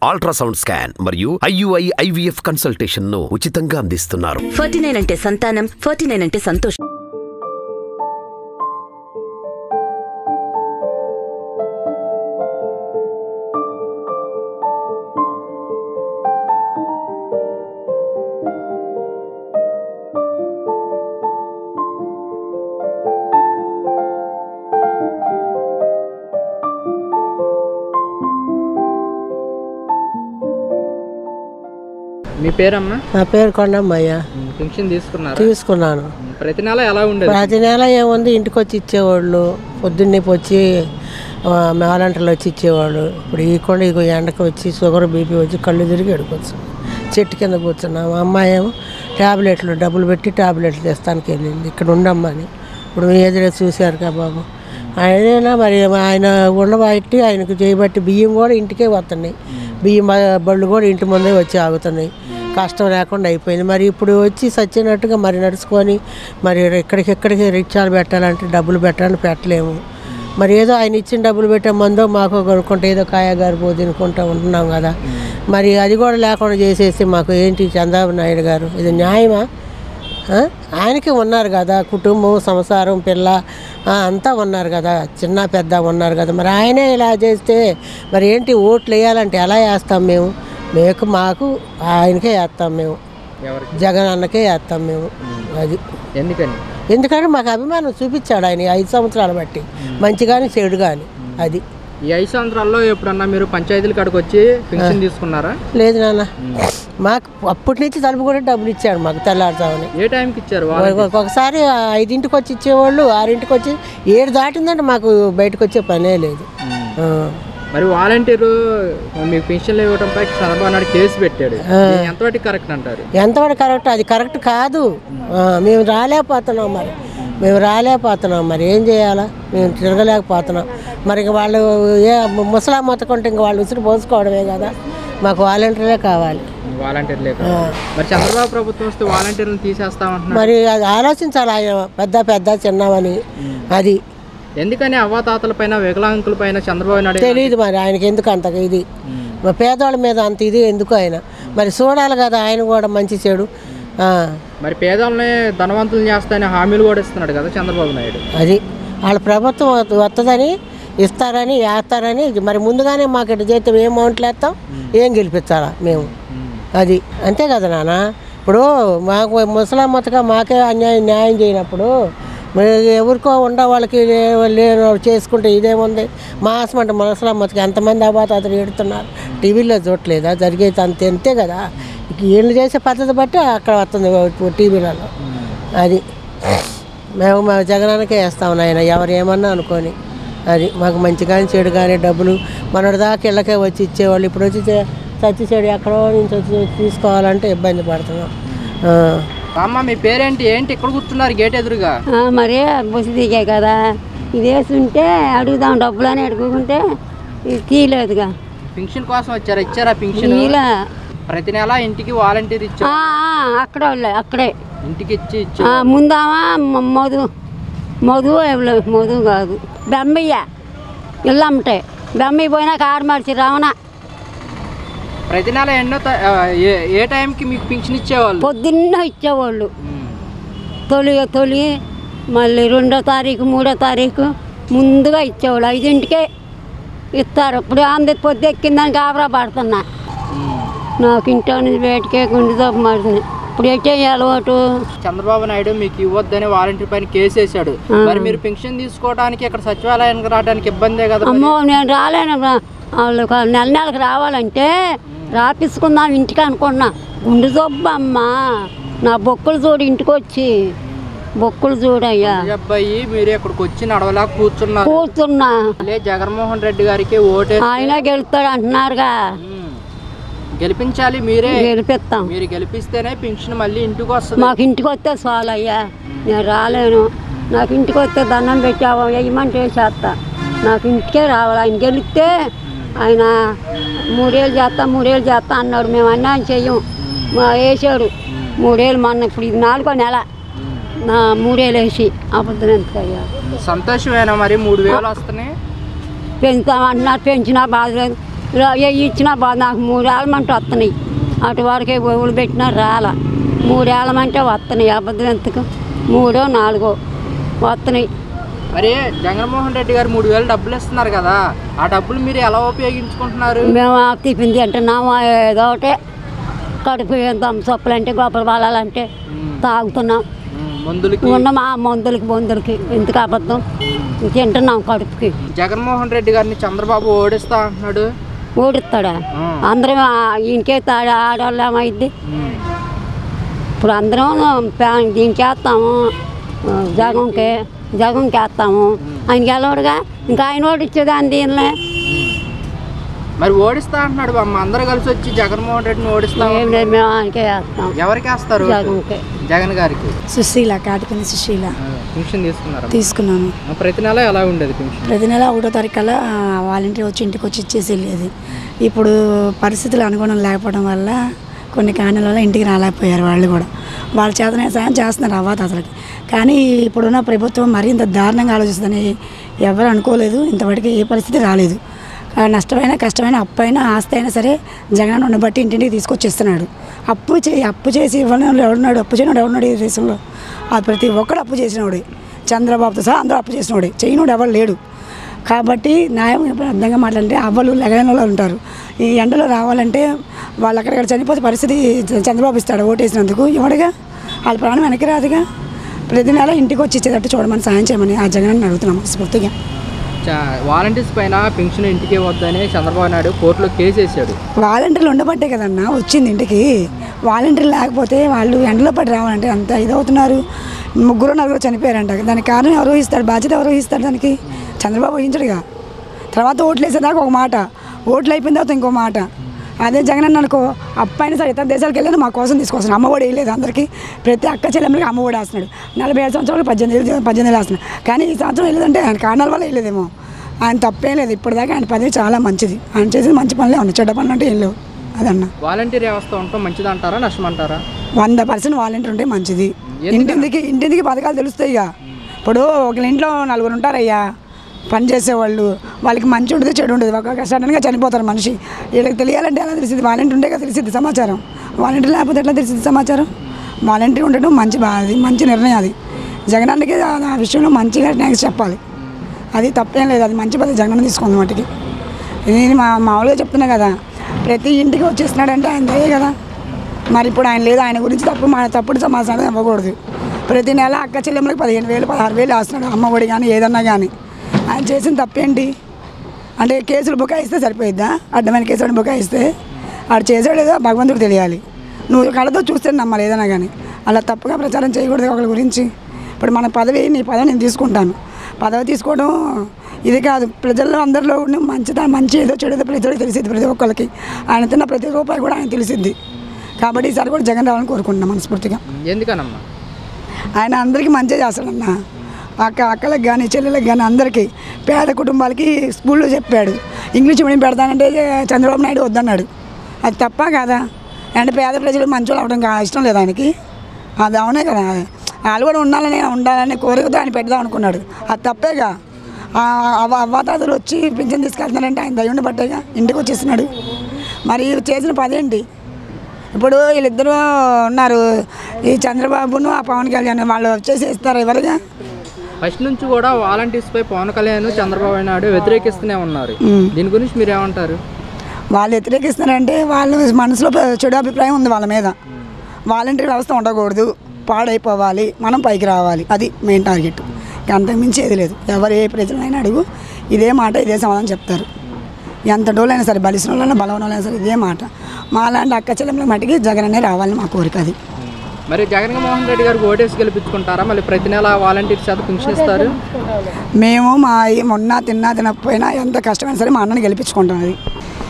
Ultrasound scan మరియు IUI IVF consultation ను ఉచితంగా అందిస్తున్నారు. 49 అంటే సంతానం, 49 అంటే సంతోషం. మీ పేరమ్మా? నా పేరు కొండమ్మయ్య. పెన్షన్ తీసుకున్నాను. ప్రతి నెల ఎలా ఉండేది? ప్రతి నెల ఏముంది, ఇంటికి వచ్చి ఇచ్చేవాళ్ళు, పొద్దున్నే వచ్చి వాలంటీర్లు వచ్చి ఇచ్చేవాళ్ళు. ఇప్పుడు ఈ కొండ ఇగో ఎండకు వచ్చి షుగర్ బీపీ వచ్చి కళ్ళు తిరిగి ఎడుకొచ్చు, చెట్టు కింద కూర్చున్నాం. అమ్మాయి ఏమో ట్యాబ్లెట్లు డబ్బులు పెట్టి ట్యాబ్లెట్లు తెస్తానికి వెళ్ళింది, ఇక్కడ ఉండమ్మని. ఇప్పుడు మీ ఎదురే చూశారు కదా బాబు. అయినా మరి ఆయన ఉండబట్టి ఆయనకు చేయబట్టి బియ్యం కూడా ఇంటికే వస్తున్నాయి, బియ్యం బళ్ళు కూడా ఇంటి ముందే వచ్చి ఆగుతున్నాయి. కష్టం లేకుండా అయిపోయింది. మరి ఇప్పుడు వచ్చి సచ్చినట్టుగా మరి నడుచుకొని మరి ఎక్కడికి రిక్షాలు పెట్టాలంటే డబ్బులు పెట్టాలని పెట్టలేము. మరి ఏదో ఆయన ఇచ్చిన డబ్బులు పెట్టే మందో మాకు కొనుక్కుంటే ఏదో కాయగారిపో తినుకుంటూ ఉంటున్నాం కదా. మరి అది కూడా లేకుండా చేసేసి మాకు ఏంటి చంద్రబాబు నాయుడు గారు, ఇది న్యాయమా? ఆయనకి ఉన్నారు కదా కుటుంబం, సంసారం, పిల్ల అంతా ఉన్నారు కదా, చిన్న పెద్ద ఉన్నారు కదా. మరి ఆయనే ఇలా చేస్తే మరి ఏంటి? ఓట్లు వేయాలంటే ఎలా వేస్తాం మేము? మాకు ఆయనకే వేస్తాం మేము, జగన్ అన్నకే వేస్తాం మేము. అది ఎందుకంటే మాకు అభిమానం చూపించాడు ఆయన 5 సంవత్సరాలు బట్టి, మంచి కానీ చెడు కానీ. అది ఈ 5 సంవత్సరాల్లో ఎప్పుడన్నా మీరు పంచాయతీల కాడికి వచ్చి పెన్షన్ తీసుకున్నారా? లేదు నాన్న, మాకు అప్పటి నుంచి తలుపు కూడా డబ్బులు ఇచ్చాడు మాకు తెల్లారుతామని. ఏ టైంకి ఇచ్చారు? ఒకసారి 5ంటికి వచ్చి ఇచ్చేవాళ్ళు, 6ంటికి వచ్చి 7 దాటిందంటే మాకు బయటకు వచ్చే పనే లేదు. మరి వాలంటీరు మీకు పెన్షన్లు ఇవ్వడంపై చంద్రబాబు నాయుడు కేసు పెట్టాడు, ఎంతవరకు కరెక్ట్ అంటారు? ఎంతవరకు కరెక్ట్? అది కరెక్ట్ కాదు. మేము రాలేకపోతున్నాం, మేము రాలేకపోతున్నాం. మరి ఏం చేయాలా? మేము తిరగలేకపోతున్నాం. మరి ఇంక వాళ్ళు ముసలా మొత్తకుంటే ఇంక వాళ్ళు ఉసిరి పోసుకోవడమే కదా. మాకు వాలంటీర్లే కావాలి. మరి చంద్రబాబు ప్రభుత్వం వస్తే వాలంటీర్లను తీసేస్తామంటున్నారు. మరి అది ఆలోచించాలి ఆయన, పెద్ద చిన్నవని. అది ఎందుకని అవ్వాతాతల పైన, వికలాంగుల పైన చంద్రబాబు నాయుడు తెలియదు. మరి ఆయనకి ఎందుకు అంత ఇది, పేదవాళ్ళ మీద అంత ఇది ఎందుకు? ఆయన మరి చూడాలి కదా, ఆయన కూడా మంచి చెడు. మరి పేదవాళ్ళని ధనవంతులు చేస్తాయని హామీలు కూడా ఇస్తున్నాడు కదా చంద్రబాబు నాయుడు. అది వాళ్ళ ప్రభుత్వం వస్తుందని, ఇస్తారని, వేస్తారని. మరి ముందుగానే మాకు ఇటు చేస్తే ఏం అమౌంట్లు వేస్తాం, ఏం గెలిపించాలా మేము? అది అంతే కదా నాన్న. ఇప్పుడు మాకు ముసలా మొత్తగా మాకే న్యాయం చేయనప్పుడు ఎవరికో ఉండ వాళ్ళకి చేసుకుంటే ఇదేముంది? మా హాస్పిటల్ ముసలా మొత్తగా ఎంతమంది అతను ఎడుతున్నారు, టీవీలో చూడలేదా? జరిగేది అంతే కదా. వీళ్ళు చేసే పద్ధతి బట్టి అక్కడ వస్తుంది టీవీలలో. అది మేము మా జగనానికే వేస్తాం నాయన, ఎవరు ఏమన్నా అనుకొని. అది మాకు మంచి కానీ చెడు కానీ డబ్బులు మనటి దాకా ఇళ్ళకే వచ్చి ఇచ్చేవాళ్ళు. ఇప్పుడు వచ్చి చచ్చి చెడు ఎక్కడో నుంచి వచ్చి తీసుకోవాలంటే ఇబ్బంది పడుతున్నాం. అమ్మ మీ పేరేంటి? ఏంటి ఇక్కడ కూర్చున్నారు గేట్ ఎదురుగా? మరి బస్సు దిగాయి కదా, ఇది వేసుంటే అడుగుదాం డబ్బులు అని అడుగుకుంటే తీయలేదుగా. పెన్షన్ కోసం వచ్చారా? ఇచ్చారా పెన్షన్? ప్రతి నెల ఇంటికి వాలంటీర్ ఇచ్చారు. అక్కడే ఇంటికి ఇచ్చి ముందామా మధు కాదు బెమ్మయ్య ఇల్లమ్మటే బెమ్మయ్య పోయినా కారు మడిచి రావణ. ప్రతి నెల ఏ టైంకి మీకు పెన్షన్ ఇచ్చేవాళ్ళు? పొద్దున్న ఇచ్చేవాళ్ళు. తొలి మళ్ళీ 2వ తారీఖు 3వ తారీఖు ముందుగా ఇచ్చేవాళ్ళు. 5ంటికే ఇస్తారు. ఇప్పుడు అందరి పొద్దు ఎక్కిందని గాబరా పడుతున్నా. నాకు ఇంట్లో నుంచి బయటకే గుండె జబ్బు మారింది. ఇప్పుడు ఎట్టే అలవాటు? చంద్రబాబు నాయుడు మీకు ఇవ్వద్దని వాలంటీర్ పైన కేసు వేసాడు. మరి మీరు పెన్షన్ తీసుకోవడానికి ఇక్కడ సచివాలయానికి రావడానికి ఇబ్బందే కదా? అమ్మో నేను రాలేను. వాళ్ళకి నెలకు రావాలంటే రాపించుకుందాం ఇంటికి అనుకున్నా. గుండె జబ్బు అమ్మా, నా బొక్కులు చూడు, ఇంటికి వచ్చి బొక్కులు చూడయ్యా. అబ్బాయి మీరు ఇక్కడికి వచ్చి నడవలా కూర్చున్నా. జగన్మోహన్ రెడ్డి గారికి ఓటే ఆయన గెలుస్తాడు అంటున్నారుగా. గెలిపించాలి, మీరే గెలిపిస్తాం. మీరు గెలిపిస్తేనే పెన్షన్ మళ్ళీ ఇంటికి వస్తుంది. మాకు ఇంటికి వస్తే చాలు అయ్యా, నేను రాలేను. నాకు ఇంటికి వస్తే దండం పెట్టావా వేయమంటే చేస్తా. నాకు ఇంటికే రావాలి. ఆయన గెలిస్తే ఆయన 3 ఏళ్ళు చేస్తా అన్నాడు. మేము అన్యాయం చెయ్యం. వేసాడు 3 ఏళ్ళు. మొన్న ఇప్పుడు ఇది 4వ నెల 3 ఏళ్ళు వేసి అబద్ధం ఎంత అయ్యా. సంతోషమేనా? మరి 3000 వస్తున్నాయి పెంచుతామంటున్నారు. పెంచినా బాధ లేదు. ఇచ్చినా బాగా నాకు 3 ఏళ్ళమంటే వస్తున్నాయి. అటు వరకే ఊళ్ళు పెట్టినా రాల 3 ఏళ్ళమంటే వస్తున్నాయి. అబద్ధం ఎందుకు 3 4 వస్తున్నాయి. మరి జగన్మోహన్ రెడ్డి గారు 3000 డబ్బులు ఇస్తున్నారు కదా, ఆ డబ్బులు మీరు ఎలా ఉపయోగించుకుంటున్నారు? మేము టిఫిన్ తింటున్నాము, ఏదో ఒకటి కడుపు సొప్పులు అంటే గొప్పలు బాలాలంటే తాగుతున్నాం. ఉన్న మా మందులకి ఎందుకు అబద్ధం తింటున్నాం కడుపుకి. జగన్మోహన్ రెడ్డి గారిని చంద్రబాబు ఓడిస్తా అంటున్నాడు. ఓడిస్తాడా? అందరం ఈయనకే ఆడవాళ్ళు ఏమైద్ది? ఇప్పుడు అందరం దీనికి వేస్తాము, జగన్కి వేస్తాము. ఆయనకి వెళ్ళోడుగా ఇంకా ఆయన ఓడిచ్చేదాన్ని దీనిలో. మరి ఓడిస్తా అంటున్నాడు అమ్మ, అందరూ కలిసి వచ్చి జగన్మోహన్ రెడ్డిని ఓడిస్తాం. మేము ఆయనకే వేస్తాం. ఎవరికి వేస్తారు? జగన్ గారికి. సుశీల కాటికని సుశీల. పెన్షన్ తీసుకున్నాను. ప్రతి నెల ఎలా ఉండేది పెన్షన్? ప్రతి నెల 1వ తారీఖు కల్లా వాలంటీర్ వచ్చి ఇంటికి వచ్చి ఇచ్చేసి వెళ్ళేది. ఇప్పుడు పరిస్థితులు అనుగుణం లేకపోవడం వల్ల కొన్ని కారణాల వల్ల ఇంటికి రాలేకపోయారు. వాళ్ళు కూడా వాళ్ళ చేతనే సాయం చేస్తున్నారు అవ్వాతాతలకి. కానీ ఇప్పుడున్న ప్రభుత్వం మరింత దారుణంగా ఆలోచిస్తుందని ఎవరు అనుకోలేదు. ఇంతవరకు ఏ పరిస్థితి రాలేదు. నష్టమైనా కష్టమైన అప్పైనా ఆస్తి అయినా సరే జగన్ ఉండబట్టి ఇంటింటికి తీసుకొచ్చేస్తున్నాడు. అప్పు చేసి ఇవ్వడం ఎవడున్నాడు? అప్పు చేయనోడు ఎవడున్నాడు ఈ దేశంలో? అది ప్రతి ఒక్కడు అప్పు చేసినోడే. చంద్రబాబుతో సహా అందరూ అప్పు చేసినోడే, చేయనోడు ఎవరు లేడు. కాబట్టి న్యాయం అర్థంగా మాట్లాడితే అవ్వలు లెగైన వాళ్ళు ఉంటారు. ఈ ఎండలో రావాలంటే వాళ్ళు అక్కడక్కడ చనిపోతే పరిస్థితి చంద్రబాబు ఇస్తాడు ఓటేసినందుకు? ఇవ్వడుగా, వాళ్ళ ప్రాణం వెనక్కి రాదుగా. ప్రతి నెల ఇంటికి వచ్చి ఇచ్చేటట్టు చూడమని సాయం చేయమని ఆ జగన్ అడుగుతున్నాం స్ఫూర్తిగా. వాలంటీర్స్ పైన పెన్షన్ ఇంటికి వద్దని చంద్రబాబు నాయుడు కోర్టులో కేసు వేసాడు. వాలంటీర్లు ఉండబట్టే కదన్నా వచ్చింది ఇంటికి. వాలంటీర్లు లేకపోతే వాళ్ళు ఎండలో పడి రావాలంటే అంత ఇదవుతున్నారు. 3 4 చనిపోయారంట. దానికి కారణం ఎవరు వహిస్తాడు? బాధ్యత ఎవరు వహిస్తాడు? దానికి చంద్రబాబు వహించడుగా. తర్వాత ఓట్లు వేసేదాకా ఒక మాట, ఓట్లు అయిపోయిన తర్వాత ఇంకో మాట. అదే జగన్ అన్న అనుకో, అప్పైనా సరే ఇతర దేశాలకు వెళ్ళినా మా కోసం తీసుకొస్తున్నాడు. అమ్మఒడి వేయలేదు అందరికీ, ప్రతి అక్క చెల్లెమ్మలకి అమ్మఒడి వేస్తున్నాడు. 47 సంవత్సరాలకు 18 వేస్తున్నాడు. కానీ ఈ సంవత్సరం వెళ్ళేదంటే ఆయన కారణాల వల్ల వెళ్ళేదేమో. ఆయన తప్పేం లేదు. ఇప్పటిదాకా ఆయన పదవి చాలా మంచిది. ఆయన చేసేది మంచి పనులే ఉన్నాయి, చెడ్డ పనులు అంటే ఏం లేవు. అదన్న వాలంటీర్ వ్యవస్థ ఉంటాం మంచిది అంటారా నష్టమంటారా? 100% వాలంటీర్ ఉంటే మంచిది. ఇంటింటికి పథకాలు తెలుస్తాయి. ఇక ఇప్పుడు ఒక ఇంట్లో 4 ఉంటారయ్యా పని చేసేవాళ్ళు, వాళ్ళకి మంచి ఉంటుంది చెడు ఉంటుంది. ఒక సడన్గా చనిపోతారు మనిషి, వీళ్ళకి తెలియాలంటే ఎలా తెలిసింది? వాలంటీర్ ఉంటే కదా తెలిసింది సమాచారం. వాలంటీర్ లేకపోతే ఎట్లా తెలిసింది సమాచారం? వాలంటీర్ ఉండడం మంచి నిర్ణయం. అది జగనానికి ఆ విషయంలో మంచిగా థ్యాంక్స్ చెప్పాలి. అది తప్పేం లేదు, అది మంచి పద్ధతి జగన్ తీసుకుంది వాటికి. నేను మామూలుగా చెప్తున్నా కదా, ప్రతి ఇంటికి వచ్చేస్తున్నాడంటే ఆయన దయే కదా. మరి ఇప్పుడు ఆయన లేదు, ఆయన గురించి తప్పుడు సమాచారం ఇవ్వకూడదు. ప్రతి నెల అక్క చెల్లెమ్మలకు 15,000 16,000 వేస్తున్నాడు అమ్మఒడి కానీ ఏదన్నా కానీ. ఆయన చేసిన తప్పేంటి అంటే కేసులు బుకాయిస్తే సరిపోయిద్దా? అడ్డమైన కేసులు బుకాయిస్తే ఆడు చేసాడేదో భగవంతుడు తెలియాలి. నువ్వు కళ్ళతో చూస్తే నమ్మాలి ఏదైనా కానీ. అలా తప్పుగా ప్రచారం చేయకూడదు ఒకరి గురించి. ఇప్పుడు మన పదవి, నీ పదవి నేను తీసుకుంటాను. పదవి తీసుకోవడం ఇది కాదు, ప్రజల్లో అందరిలో ఉండి మంచి ఏదో చెడుదో ప్రజలకు తెలిసిద్ది. ప్రతి ఒక్కరికి ఆయన తిన్న ప్రతి రూపాయి కూడా ఆయన తెలిసిద్ది. కాబట్టి ఈసారి కూడా జగన్ రావాలని కోరుకుంటున్నాం మనస్ఫూర్తిగా. ఎందుకనమ్మా? ఆయన అందరికీ మంచిగా చేస్తాడన్నా. అక్కలకు కానీ చెల్లెలకు కానీ అందరికీ, పేద కుటుంబాలకి స్కూల్లో చెప్పాడు. ఇంగ్లీష్ మీడియం పెడతానంటే చంద్రబాబు నాయుడు వద్దన్నాడు. అది తప్ప కదా? అంటే పేద ప్రజలు మంచోళ్ళు అవడం ఇష్టం లేదు ఆయనకి. అది అవునే కదా, వాళ్ళు కూడా ఉండాలని కోరికతో ఆయన పెడదాం అనుకున్నాడు. అది తప్పేగా. అవ్వాతాతలు వచ్చి పింఛన్ తీసుకెళ్తున్నారంటే ఆయన దయ ఉండబట్టేగా ఇంటికి వచ్చేస్తున్నాడు. మరి చేసిన పదేంటి? ఇప్పుడు వీళ్ళిద్దరూ ఉన్నారు, ఈ చంద్రబాబును ఆ పవన్ కళ్యాణ్, వాళ్ళు వచ్చేసి ఇస్తారు ఎవరుగా. ఫస్ట్ నుంచి కూడా వాలంటీర్స్ పై పవన్ కళ్యాణ్ చంద్రబాబు నాయుడు వ్యతిరేకిస్తూనే ఉన్నారు. దీని గురించి మీరు ఏమంటారు? వాళ్ళు వ్యతిరేకిస్తున్నారంటే వాళ్ళ మనసులో చెడు అభిప్రాయం ఉంది వాళ్ళ మీద. వాలంటీర్ వ్యవస్థ ఉండకూడదు, పాడైపోవాలి, మనం పైకి రావాలి, అది మెయిన్ టార్గెట్. అంతకు మించి ఏది లేదు. ఎవరు ఏ ప్రజలైనా అడుగు ఇదే మాట, ఇదే సమాధానం చెప్తారు. ఎంత డోలైనా సరే, బలిసిన వాళ్ళైనా బలవనైనా సరే ఇదే మాట. మా లాంటి అక్క చెల్లెమ్మల మట్టికి జగన్ అనే రావాలని మా కోరిక. అది మరి జగన్మోహన్ రెడ్డి గారికి ఓటేసి గెలిపించుకుంటారా? మళ్ళీ ప్రతి నెల వాలంటీర్ చేత పెన్షన్ ఇస్తారు. మేము మా మొన్న తినకపోయినా ఎంత కష్టమైనా సరే మా అన్నని గెలిపించుకుంటాం. అది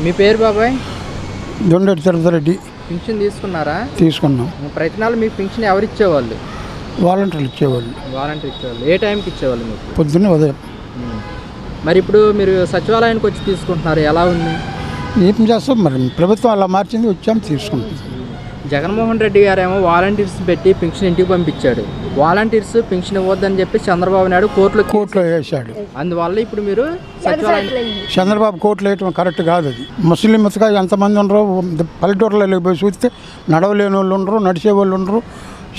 మీ పేరు బాబాయ్? దొండటి తిరుపతిరెడ్డి. పెన్షన్ తీసుకున్నారా? తీసుకున్నాం. ప్రతి నెల మీకు పెన్షన్ ఎవరు ఇచ్చేవాళ్ళు? వాలంటీర్లు ఇచ్చేవాళ్ళు. వాలంటీర్ ఇచ్చేవాళ్ళు. ఏ టైంకి ఇచ్చేవాళ్ళు మీకు? పొద్దున్నే ఉదయం. మరి ఇప్పుడు మీరు సచివాలయానికి వచ్చి తీసుకుంటున్నారు, ఎలా ఉంది? ఏం చేస్తాం మరి, ప్రభుత్వం అలా మార్చింది, వచ్చాము తీసుకుంటాం. జగన్మోహన్ రెడ్డి గారేమో వాలంటీర్స్ పెట్టి పెన్షన్ ఇంటికి పంపించాడు. వాలంటీర్స్ పెన్షన్ ఇవ్వద్దని చెప్పి చంద్రబాబు నాయుడు కోర్టులో వేశాడు. అందువల్ల ఇప్పుడు మీరు సచివాలయం చంద్రబాబు కోర్టులో వేయటం కరెక్ట్ కాదు. అది ముస్లిమ్స్గా ఎంతమంది ఉండరు, పల్లెటూరులో పోయి చూస్తే నడవలేని వాళ్ళు ఉండరు, నడిచే వాళ్ళు ఉండరు,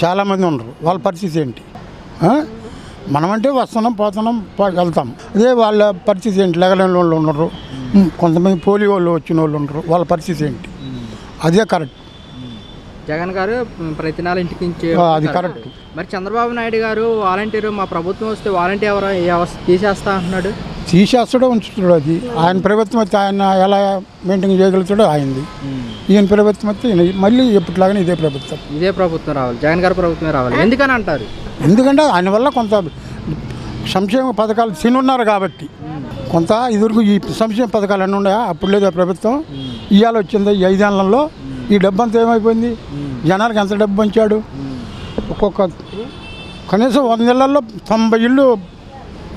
చాలామంది ఉండరు. వాళ్ళ పరిస్థితి ఏంటి? మనమంటే వస్తున్నాం, పోతున్నాం, వెళ్తాం. అదే వాళ్ళ పరిస్థితి ఏంటి? లెగలేని వాళ్ళు ఉండరు, కొంతమంది పోలియో వాళ్ళు వచ్చిన వాళ్ళు ఉండరు. వాళ్ళ పరిస్థితి ఏంటి? అదే కరెక్ట్. జగన్ గారు ప్రతి నెల ఇంటికి అది కరెక్ట్. మరి చంద్రబాబు నాయుడు గారు వాలంటీర్ మా ప్రభుత్వం వస్తే వాలంటీర్ ఎవరో తీసేస్తా అంటున్నాడు. తీసేస్తాడో ఉంచుతాడో అది ఆయన ప్రభుత్వం అయితే ఆయన ఎలా మెయింటైన్ చేయగలుగుతాడో ఆయనది. ఈయన ప్రభుత్వం అయితే మళ్ళీ ఎప్పటిలాగానే ఇదే ప్రభుత్వం రావాలి, జగన్ గారి ప్రభుత్వమే రావాలి. ఎందుకని అంటారు? ఎందుకంటే ఆయన వల్ల కొంత సంక్షేమ పథకాలు తినున్నారు కాబట్టి కొంత ఇదివరకు ఈ సంక్షేమ పథకాలు అన్నీ ఉన్నాయా? అప్పుడు లేదా ప్రభుత్వం ఇవాళ వచ్చింది. ఈ 5 ఏళ్లలో ఈ డబ్బు అంతా ఏమైపోయింది? జనాలకు ఎంత డబ్బు పంచాడు? ఒక్కొక్క కనీసం 100 ఇళ్లలో 90 ఇళ్ళు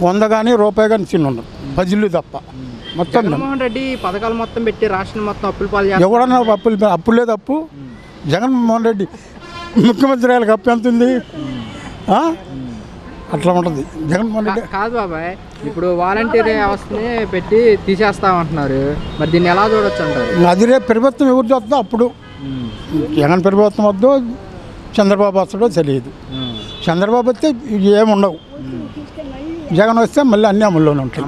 100 కానీ రూపాయి కానీ తిన్నున్నారు, 10 ఇళ్ళు తప్ప. మొత్తం జగన్మోహన్ రెడ్డి పథకాలు మొత్తం పెట్టి రాష్ట్రం మొత్తం అప్పులు పాలు చేస్తారు. ఎవడన్నా అప్పులు లేదు. అప్పు జగన్మోహన్ రెడ్డి ముఖ్యమంత్రి వాళ్ళకి అప్పు ఎంత ఉంది? అట్లా ఉంటుంది జగన్మోహన్ రెడ్డి. కాదు బాబాయ్, ఇప్పుడు వాలంటీర్ వ్యవస్థని పెట్టి తీసేస్తామంటున్నారు. మరి దీన్ని ఎలా చూడొచ్చు అంటారు? అది రేపు ప్రభుత్వం ఎవరు చూస్తుందో అప్పుడు. జగన్ ప్రభుత్వం వద్దో చంద్రబాబు వస్తాడో తెలియదు. చంద్రబాబు వస్తే ఏముండవు, జగన్ వస్తే మళ్ళీ అన్ని అమల్లోనే ఉంటాయి.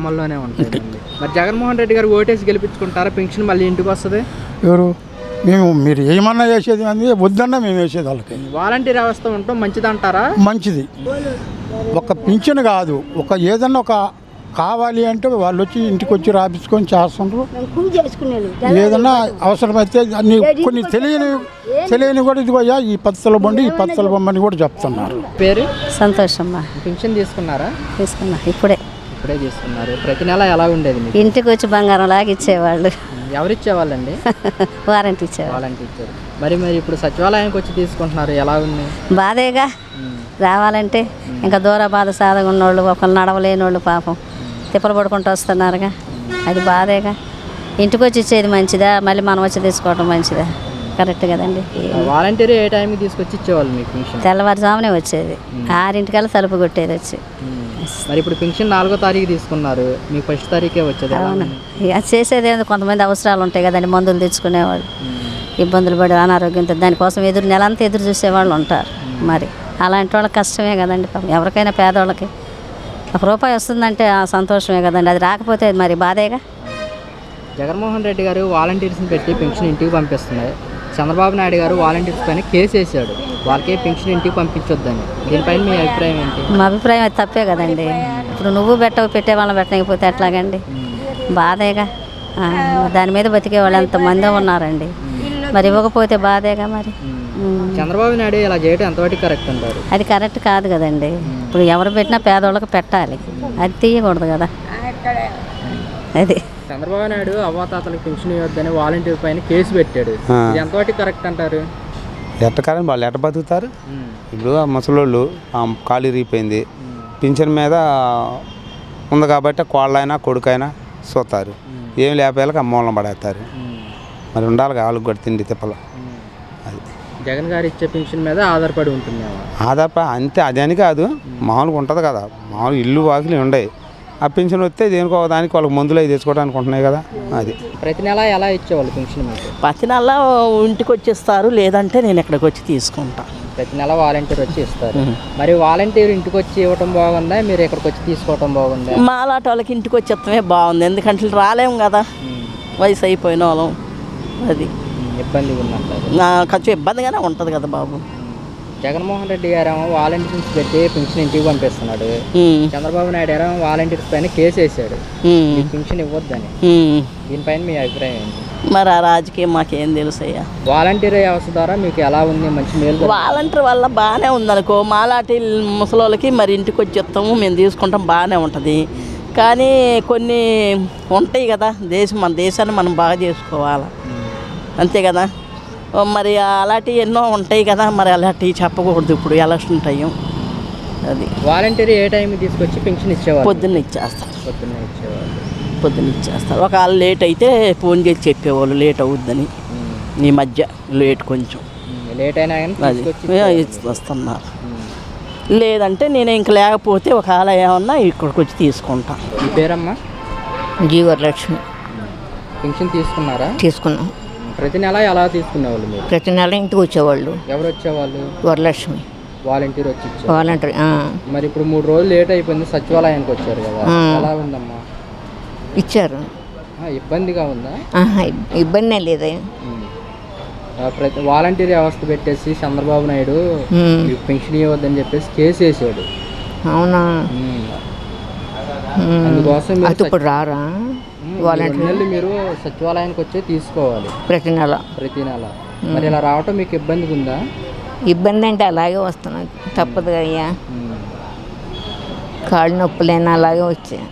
మరి జగన్మోహన్ రెడ్డి గారు ఓటేసి గెలిపించుకుంటారా? పెన్షన్ మళ్ళీ ఇంటికి వస్తుంది? ఎవరు? మీరు ఏమన్నా వేసేది అని వద్దన్నా మేము వేసేది వాళ్ళకి. వాలంటీర్ వ్యవస్థ ఉండటం మంచిదంటారా? మంచిది. ఒక పింఛన్ కాదు, ఒక ఏదన్నా ఒక కావాలి అంటే వాళ్ళు వచ్చి ఇంటికి వచ్చి రాపించుకొని చేస్తుండ్రు. ఏదన్నా అవసరమైతే అన్ని కొన్ని తెలియని కూడా ఇదిగోయ్యా ఈ పచ్చల బండి ఈ పచ్చల బొమ్మని కూడా చెప్తున్నారు. పేరు సంతోషమ్మా. పెన్షన్ తీసుకున్నారా? తీసుకున్నా, ఇప్పుడే తీసుకున్నారు. ప్రతి నెల ఎలా ఉండేది? ఇంటికి వచ్చి బంగారం లాగా ఇచ్చేవాళ్ళు. ఎవరు ఇచ్చేవాళ్ళండి? వారంటీ ఇచ్చేవాళ్ళు. మరి ఇప్పుడు సచివాలయానికి వచ్చి తీసుకుంటున్నారు, ఎలా ఉంది? బాధేగా రావాలంటే. ఇంకా దూర బాధ సాధగా ఉన్నోళ్ళు, ఒకళ్ళు నడవలేని వాళ్ళు పాపం తిప్పలు పడుకుంటూ వస్తున్నారుగా, అది బాధేగా. ఇంటికి వచ్చి ఇచ్చేది మంచిదా, మళ్ళీ మనం వచ్చి తీసుకోవడం మంచిదా? కరెక్ట్ కదండి. వాలంటీర్ ఏ టైంకి తీసుకొచ్చి ఇచ్చేవాళ్ళు మీకు? తెల్లవారుజామునే వచ్చేది, 6 తలుపు కొట్టేది వచ్చి. మరి ఇప్పుడు పెన్షన్ 4వ తారీఖు తీసుకున్నారు, మీకు 1వ తారీఖే వచ్చేది. అవును, అది చేసేది ఏంది, కొంతమంది అవసరాలు ఉంటాయి కదండి, మందులు తెచ్చుకునేవాళ్ళు, ఇబ్బందులు పడి అనారోగ్యంతో దానికోసం నెలంతా ఎదురు చూసేవాళ్ళు ఉంటారు. మరి అలాంటి వాళ్ళకి కష్టమే కదండి. ఎవరికైనా పేదవాళ్ళకి ₹1 వస్తుందంటే సంతోషమే కదండి, అది రాకపోతే మరి బాధేగా. జగన్మోహన్ రెడ్డి గారు వాలంటీర్స్ని పెట్టి పెన్షన్ ఇంటికి పంపిస్తున్నారు. చంద్రబాబు నాయుడు గారు వాలంటీర్స్ పైన కేసు వేసాడు, వాళ్ళకే పెన్షన్ ఇంటికి పంపించొద్దని. దీనిపైన మీ అభిప్రాయం ఏంటి? మా అభిప్రాయం అది తప్పే కదండి. ఇప్పుడు నువ్వు పెట్టే వాళ్ళని పెట్టకపోతే ఎట్లాగండి? బాధేగా. దాని మీద బతికే వాళ్ళు ఎంతమంది ఉన్నారండి, మరి ఇవ్వకపోతే బాధేగా. మరి చంద్రబాబు నాయుడు ఇలా చేయడం ఎంతవరకు కరెక్ట్ అంటారు? అది కరెక్ట్ కాదు కదండి. ఇప్పుడు ఎవరు పెట్టినా పేదవాళ్ళకి పెట్టాలి, అది తీయకూడదు కదా. అది చంద్రబాబు నాయుడు అవ్వాతాతలకు పెన్షన్ ఇవ్వద్దని వాలంటీర్ పైన కేసు పెట్టాడు, ఇది ఎంతవరకు కరెక్ట్ అంటారు? ఎట్టకారని వాళ్ళు ఎట్ట బతుకుతారు? ఇప్పుడు ఆ ముసలోళ్ళు ఖాళీ రీపోయింది, పింఛన్ మీద ఉంది కాబట్టి కోళ్ళైనా కొడుకైనా చూస్తారు, ఏం లేకపోయాలకు మూలం పడేస్తారు. మరి ఉండాలి వాళ్ళకి కూడా తిండి తిప్పలు. అది జగన్ గారు ఇచ్చే పెన్షన్ మీద ఆధారపడి ఉంటుంది. అంతే, అదని కాదు, మామూలుగా ఉంటుంది కదా, మామూలు ఇల్లు వాకిలి ఉండవు. ఆ పెన్షన్ వస్తే దేనికో దానికి వాళ్ళకి మందులు అవి తెచ్చుకోవడానికి ఉంటున్నాయి కదా. అది ప్రతి నెల ఎలా ఇచ్చేవాళ్ళు పెన్షన్? ప్రతి నెల ఇంటికి వచ్చేస్తారు, లేదంటే నేను ఇక్కడికి వచ్చి తీసుకుంటా. ప్రతి నెల వాలంటీర్ వచ్చి ఇస్తారు. మరి వాలంటీర్ ఇంటికి వచ్చి ఇవ్వటం బాగుందా, మీరు ఇక్కడికి వచ్చి తీసుకోవటం బాగుందా? మాలాంటి వాళ్ళకి ఇంటికి వచ్చి ఇస్తమే బాగుంది, ఎందుకంటే రాలేము కదా, వయసు అయిపోయిన వాళ్ళం. అది ఇబ్బందిగా ఉన్నట్టు కొంచెం ఇబ్బందిగానే ఉంటుంది కదా బాబు. జగన్మోహన్ రెడ్డి గారేమో వాలంటీర్స్ పెట్టి పెన్షన్ ఇంటికి పంపిస్తున్నాడు, చంద్రబాబు నాయుడు గారు వాలంటీర్స్ పైన కేసు వేసాడు పెన్షన్ ఇవ్వద్దని. దీనిపైన మీ అభిప్రాయం ఏంటి? మరి ఆ రాజకీయం మాకేం తెలుసయ్యా. వాలంటీర్ వ్యవస్థ ద్వారా మీకు ఎలా ఉంది? మంచి మేలు? వాలంటీర్ వల్ల బాగానే ఉందనుకో, మాలాంటి ముసలోళ్ళకి మరి ఇంటికి వచ్చి ఇస్తాము, మేము తీసుకుంటాం, బాగానే ఉంటుంది. కానీ కొన్ని ఉంటాయి కదా, మన దేశాన్ని మనం బాగా చేసుకోవాలి, అంతే కదా. మరి అలాంటివి ఎన్నో ఉంటాయి కదా, మరి అలాంటివి చెప్పకూడదు ఇప్పుడు ఎలక్షన్ టైం. అది వాలంటీర్ ఏ టైంకి తీసుకొచ్చి పెన్షన్ ఇచ్చేవాళ్ళు? పొద్దున్న ఇచ్చేస్తారు. ఒకవేళ లేట్ అయితే ఫోన్ చేసి చెప్పేవాళ్ళు లేట్ అవుద్దని. ఈ మధ్య లేట్ కొంచెం లేట్ అయినా అది వస్తున్నారు. లేదంటే నేను ఇంక లేకపోతే ఒకవేళ ఏమన్నా ఇక్కడికి వచ్చి తీసుకుంటాం. మీ పేరమ్మా? జీవలక్ష్మి. పెన్షన్ తీసుకున్నారా? తీసుకున్నాం. ప్రతి నెల ఎలా తీసుకునేవాళ్ళు మీరు? ప్రతి నెల ఇంటికి వచ్చేవాళ్ళు. ఎవరు వచ్చేవాళ్ళు? వరలక్ష్మి వాలంటీర్ వచ్చి ఇచ్చారు. వాలంటీర్. మరి ఇప్పుడు 3 రోజులు లేట్ అయిపోయింది, సచివాలయానికి వచ్చారు కదా, ఎలా ఉందమ్మా? ఇచ్చారు. ఇబ్బందిగా ఉందా? ఇబ్బంది లేదా. ప్రతి వాలంటీర్ వ్యవస్థ పెట్టేసి చంద్రబాబు నాయుడు పెన్షన్ ఇవ్వద్దని చెప్పేసి కేసు వేసాడు. అవునా? అందుకోసం ఇప్పుడు రారా వాలంటీర్? మీరు సచివాలయానికి వచ్చి తీసుకోవాలి ప్రతి నెల. మరి ఇలా రావటం మీకు ఇబ్బందిగా ఉందా? ఇబ్బంది అంటే అలాగే వస్తున్నాయి, తప్పదు అయ్యా. కాళ్ళు నొప్పులైనా అలాగే వచ్చాయి.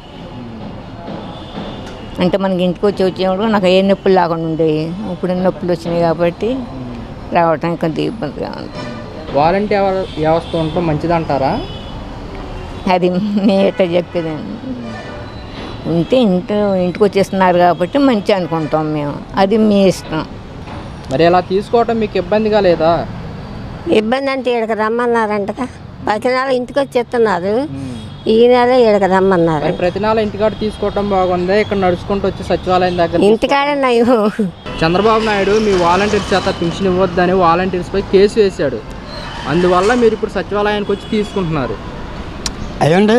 అంటే మనకి ఇంటికి వచ్చేవాడు నాకు ఏ నొప్పులు లేకుండా ఉండేవి. ఇప్పుడు నొప్పులు వచ్చినాయి కాబట్టి రావడానికి కొంత ఇబ్బందిగా ఉంది. వాలంటీర్ వ్యవస్థ ఉండటం మంచిదంటారా? అది నేట చెప్పేది. ఉంటే ఇంటికి వచ్చేస్తున్నారు కాబట్టి మంచి అనుకుంటాం మేము. అది మీ ఇష్టం. మరి ఇలా తీసుకోవటం మీకు ఇబ్బందిగా లేదా? ఇబ్బంది అంటే ఇక్కడికి రమ్మన్నారంటగా. ప్రతి నెల ఇంటికి వచ్చేస్తున్నారు, ఈ నెల ఇక్కడికి రమ్మన్నారు. ప్రతి నెల ఇంటికాడ తీసుకోవటం బాగుంది, ఇక్కడ నడుచుకుంటూ వచ్చి సచివాలయం దగ్గర ఇంటికాడే నయం. చంద్రబాబు నాయుడు మీ వాలంటీర్స్ చేత పెన్షన్ ఇవ్వద్దని వాలంటీర్స్ పై కేసు వేశాడు. అందువల్ల మీరు ఇప్పుడు సచివాలయానికి వచ్చి తీసుకుంటున్నారు. అయ్యండి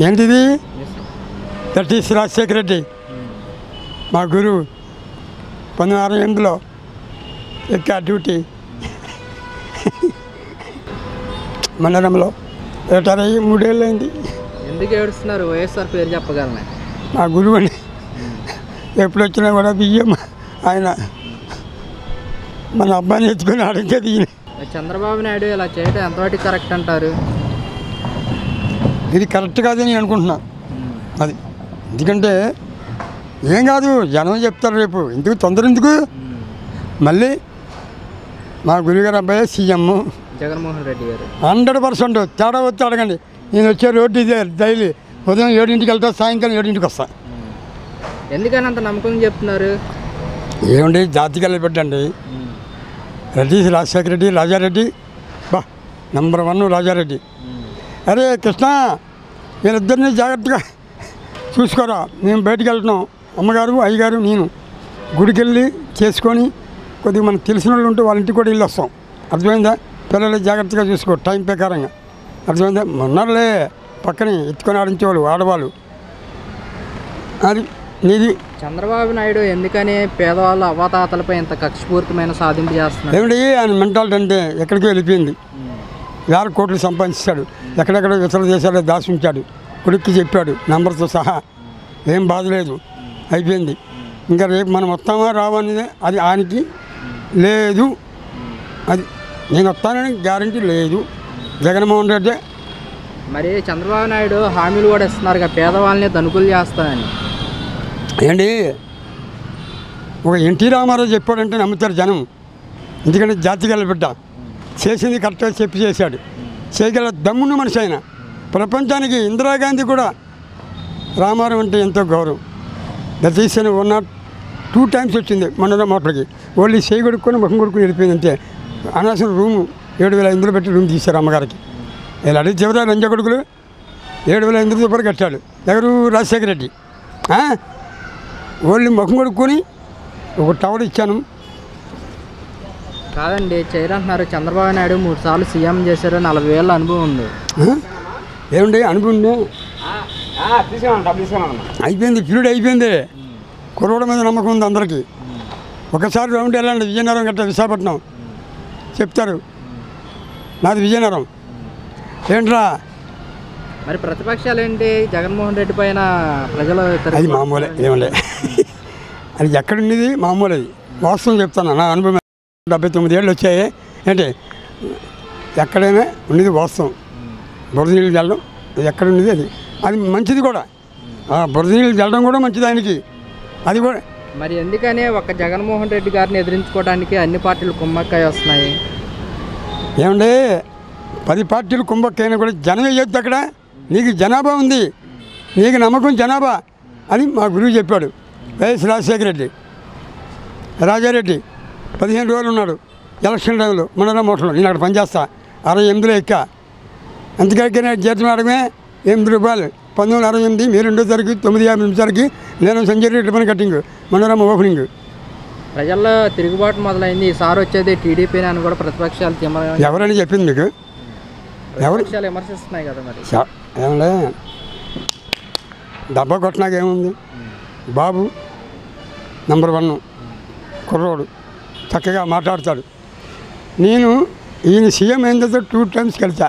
ఏంటిది? దట్ ఈస్ రాజశేఖర రెడ్డి మా గురువు. 1968లో ఎక్కా డ్యూటీ మండలంలో. రిటైర్ అయ్యి 3 ఏళ్ళు అయింది. ఎందుకు ఏడుస్తున్నారు? వైఎస్ఆర్ పేరు చెప్పగలనే. మా గురువు అండి. ఎప్పుడు వచ్చినా కూడా బియ్యం ఆయన మన అబ్బాయిని ఎత్తుకొని అడిగేది. చంద్రబాబు నాయుడు ఇలా చేయడం ఎంతవరకు కరెక్ట్ అంటారు? ఇది కరెక్ట్ కాదని నేను అనుకుంటున్నా. అది ఎందుకంటే ఏం కాదు, జనం చెప్తారు రేపు. ఎందుకు తొందర ఎందుకు? మళ్ళీ మా గురుగారు అబ్బాయి సీఎం జగన్మోహన్ రెడ్డి గారు 100% తేడా వచ్చి అడగండి. నేను వచ్చే రోడ్డు ఇదే డైలీ. ఉదయం 7ంటికి వెళ్తా, సాయంకాలం 7ంటికి వస్తా. ఎందుకని అంత నమ్మకం చెప్తున్నారు? ఏమండి జాతికి వెళ్ళబెట్టండి. రెడ్డి రాజశేఖర రెడ్డి, రాజారెడ్డి బా నంబర్ 1 రాజారెడ్డి. అరే కృష్ణ వీళ్ళిద్దరినీ జాగ్రత్తగా చూసుకోరా. మేము బయటికి వెళ్తున్నాం, అమ్మగారు అయ్యగారు నేను. గుడికి వెళ్ళి చేసుకొని కొద్దిగా మనకు తెలిసిన వాళ్ళు ఉంటే వాళ్ళ ఇంటికి కూడా వెళ్ళి వస్తాం. అర్థమైందా? పిల్లలు జాగ్రత్తగా చూసుకో టైం ప్రకారంగా. అర్థమైందా? మొన్నలే పక్కనే ఎత్తుకొని ఆడించేవాళ్ళు ఆడవాళ్ళు. అది నీది. చంద్రబాబు నాయుడు ఎందుకని పేదవాళ్ళు అవ్వాతాతలపై ఇంత కక్షపూరితమైన సాధింపు చేస్తున్నారు? ఏమిటి ఆయన మెంటాలిటీ అంటే ఎక్కడికో వెళ్ళిపోయింది. 1000 కోట్లు సంపాదించాడు, ఎక్కడెక్కడ ఇతర దేశాల్లో దాచి ఉంచాడు. కొడుక్కి చెప్పాడు నెంబర్తో సహా. ఏం బాధ లేదు, అయిపోయింది. ఇంకా రేపు మనం వస్తామా రావనేది అది ఆయనకి లేదు. అది నేను వస్తానని గ్యారంటీ లేదు. జగన్మోహన్ రెడ్డి మరి చంద్రబాబు నాయుడు హామీలు కూడా ఇస్తున్నారు కదా, పేదవాళ్ళని ధనుకులు చేస్తానని. ఏంటి ఒక ఎన్టీ రామారావు చెప్పాడంటే నమ్ముతారు జనం. ఎందుకంటే జాతిగల బిడ్డ చేసింది కరెక్ట్గా చెప్పి చేశాడు. చేయగల దమ్మున్న మనిషి ఆయన. ప్రపంచానికి ఇందిరాగాంధీ కూడా రామారావు అంటే ఎంతో గౌరవం. దయచేసిన 102 times వచ్చింది మొన్న మోటర్కి. ఓన్లీ చేయి కొడుక్కొని ముఖం కొడుకుని వెళ్ళిపోయింది అంతే. అనవసరం రూము 7,500 పెట్టి రూమ్ తీశారు అమ్మగారికి. ఇలా అడిగి చివరి లంజ కొడుకులు 7,500 రూపాయలు కట్టాడు. ఎవరు? రాజశేఖర రెడ్డి. ఓన్లీ ముఖం కొడుక్కొని ఒక టవర్ ఇచ్చాను. కాదండి చేయరంటున్నారు. చంద్రబాబు నాయుడు 3 సార్లు సీఎం చేశారు, 40,000 అనుభవం ఉంది. ఏమండి అనుభవం అయిపోయింది, పీరియడ్ అయిపోయింది. కురవడం మీద నమ్మకం ఉంది అందరికీ. ఒకసారి రౌండ్ వెళ్ళండి విజయనగరం గట్ట విశాఖపట్నం చెప్తారు. నాది విజయనగరం. ఏంట్రా మరి ప్రతిపక్షాలు ఏంటి? జగన్మోహన్ రెడ్డి పైన ప్రజలు అది మామూలే. ఏమండి అది ఎక్కడుండేది మామూలు. అది వాస్తవం చెప్తాను. నా అనుభవం 79 ఏళ్ళు వచ్చాయి. ఏంటి ఎక్కడైనా ఉండేది వాస్తవం. బురద నీళ్ళు చల్లడం అది ఎక్కడ ఉండేది. అది అది మంచిది కూడా. బురద నీళ్ళు చల్లడం కూడా మంచిది ఆయనకి. అది కూడా మరి ఎందుకని ఒక జగన్మోహన్ రెడ్డి గారిని ఎదిరించుకోవడానికి అన్ని పార్టీలు కుమ్మక్కాయ వస్తున్నాయి? ఏమండి 10 పార్టీలు కుంభక్కైనా కూడా జనం వేయొద్దు. అక్కడ నీకు జనాభా ఉంది, నీకు నమ్మకం జనాభా అని మా గురువు చెప్పాడు. వైఎస్ రాజశేఖర రెడ్డి. రాజారెడ్డి 15 రోజులు ఉన్నాడు ఎలక్షన్ టైంలో. మొన్న మోటర్లో నేను అక్కడ పనిచేస్తా. 68లో ఎక్కా. అంతకైనా జీతం ఆడమే 8 రూపాయలు 1968 మే 2వ తారీఖు 9:50 నేను Sanjay return cutting Manorama opening. ప్రజల్లో తిరుగుబాటు మొదలైంది, ఈసారి వచ్చేది టీడీపీ అని కూడా ప్రతిపక్షాలు ఎవరని చెప్పింది మీకు? ఎవరు విమర్శిస్తున్నాయి కదా మరి. ఏమంటే డబ్బా కొట్టినాక ఏముంది, బాబు నంబర్ 1 కుర్రోడు, చక్కగా మాట్లాడతాడు. నేను ఈయన సీఎం అయిన తర్వాత 2 times కలిసా.